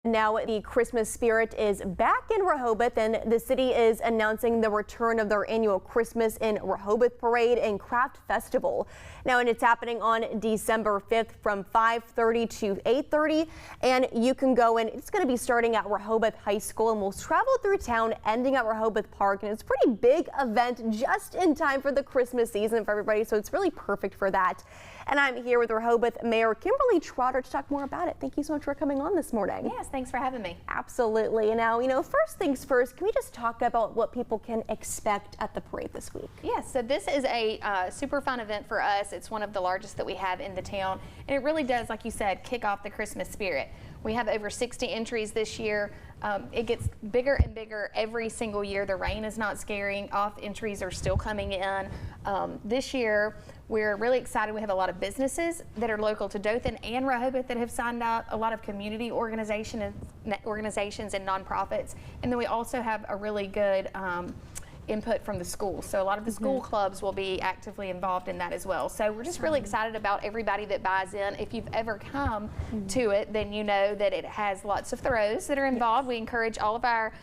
Now the Christmas spirit is back in Rehoboth, and the city is announcing the return of their annual Christmas in Rehobeth Parade and Craft Festival. Now, and it's happening on December 5th from 5:30 to 8:30, and you can go and it's going to be starting at Rehobeth High School, and we'll travel through town, ending at Rehobeth Park, and it's a pretty big event just in time for the Christmas season for everybody, so it's really perfect for that. And I'm here with Rehobeth Mayor Kimberly Trotter to talk more about it. Thank you so much for coming on this morning. Yes, thanks for having me. Absolutely. And now, first things first, can we just talk about what people can expect at the parade this week? Yes, so this is a super fun event for us. It's one of the largest that we have in the town, and it really does, like you said, kick off the Christmas spirit. We have over 60 entries this year. It gets bigger and bigger every single year. The rain is not scaring off. Entries are still coming in. This year, we're really excited. We have a lot of businesses that are local to Dothan and Rehoboth that have signed up, a lot of community organizations and nonprofits. And then we also have a really good input from the school. So a lot of the school clubs will be actively involved in that as well. So we're just really excited about everybody that buys in. If you've ever come to it, then you know that it has lots of throws that are involved. We encourage all of our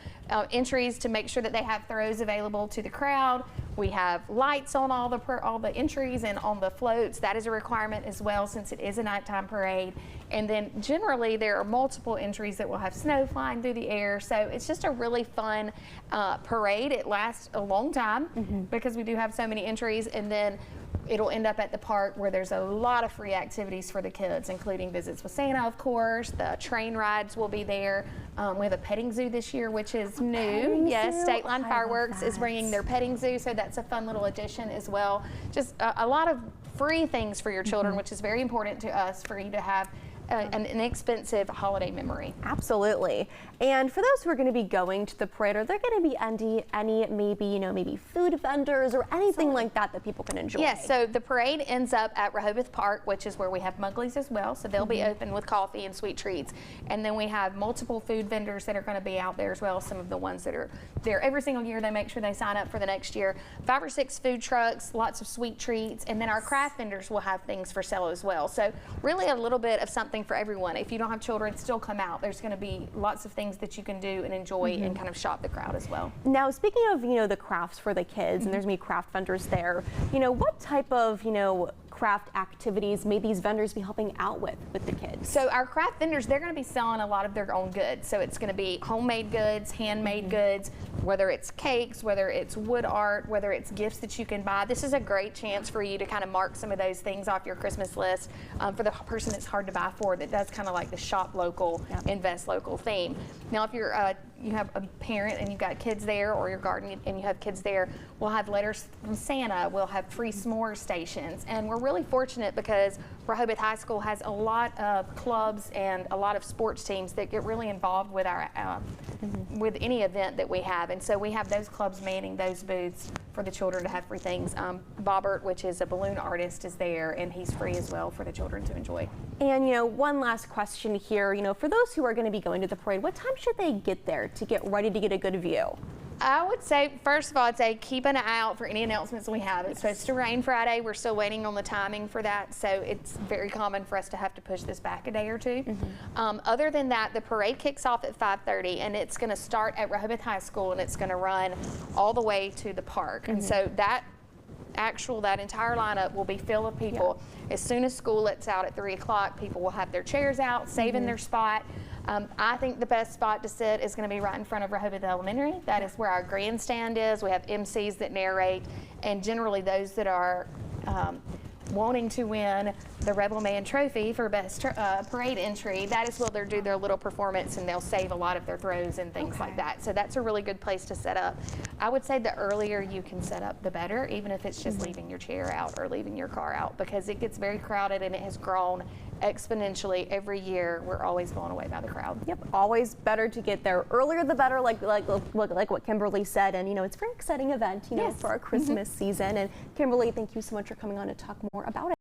entries to make sure that they have throws available to the crowd. We have lights on all the entries and on the floats. That is a requirement as well, since it is a nighttime parade. And then generally there are multiple entries that will have snow flying through the air. So it's just a really fun parade. It lasts a long time because we do have so many entries, and then it'll end up at the park where there's a lot of free activities for the kids, including visits with Santa, of course. The train rides will be there. We have a petting zoo this year, which is new. Yes, State Line Fireworks is bringing their petting zoo, so that's a fun little addition as well. Just a lot of free things for your children, which is very important to us, for you to have an inexpensive holiday memory. Absolutely. And for those who are going to be going to the parade, are there going to be any maybe food vendors or anything like that that people can enjoy? Yes, so the parade ends up at Rehobeth Park, which is where we have Muglies as well. So they'll be open with coffee and sweet treats. And then we have multiple food vendors that are going to be out there as well. Some of the ones that are there every single year, they make sure they sign up for the next year. 5 or 6 food trucks, lots of sweet treats, and then our craft vendors will have things for sale as well. So really a little bit of something for everyone. If you don't have children, still come out. There's going to be lots of things that you can do and enjoy and kind of shop the crowd as well. Now, speaking of the crafts for the kids, and there's going to be craft vendors there, what type of craft activities may these vendors be helping out with the kids? So our craft vendors, they're going to be selling a lot of their own goods. So it's going to be homemade goods, handmade goods, whether it's cakes, whether it's wood art, whether it's gifts that you can buy. This is a great chance for you to kind of mark some of those things off your Christmas list for the person that's hard to buy for, that does kind of like the shop local, invest local theme. Now, if you're you have a parent and you've got kids there, or your garden and you have kids there, we'll have letters from Santa. We'll have free s'more stations, and we're really fortunate because Rehobeth High School has a lot of clubs and a lot of sports teams that get really involved with our with any event that we have, and so we have those clubs manning those booths for the children to have free things. Bobbert, which is a balloon artist, is there, and he's free as well for the children to enjoy. And one last question here, for those who are going to be going to the parade, what time should they get there to get ready to get a good view? I would say, first of all, I'd say keep an eye out for any announcements we have. It's supposed to rain Friday. We're still waiting on the timing for that, so it's very common for us to have to push this back a day or two. Other than that, the parade kicks off at 5:30, and it's going to start at Rehobeth High School, and it's going to run all the way to the park. And so that entire lineup will be filled with people. As soon as school lets out at 3 o'clock, people will have their chairs out, saving their spot. I think the best spot to sit is going to be right in front of Rehobeth Elementary. That is where our grandstand is. We have MCs that narrate, and generally those that are wanting to win the Rebel Man Trophy for best parade entry, that is where they'll do their little performance, and they'll save a lot of their throws and things like that. So that's a really good place to set up. I would say the earlier you can set up, the better, even if it's just leaving your chair out or leaving your car out, because it gets very crowded and it has grown exponentially every year. We're always blown away by the crowd. Yep, always better to get there earlier the better, like what Kimberly said. And it's a very exciting event, for our Christmas season. And Kimberly, thank you so much for coming on to talk more about it.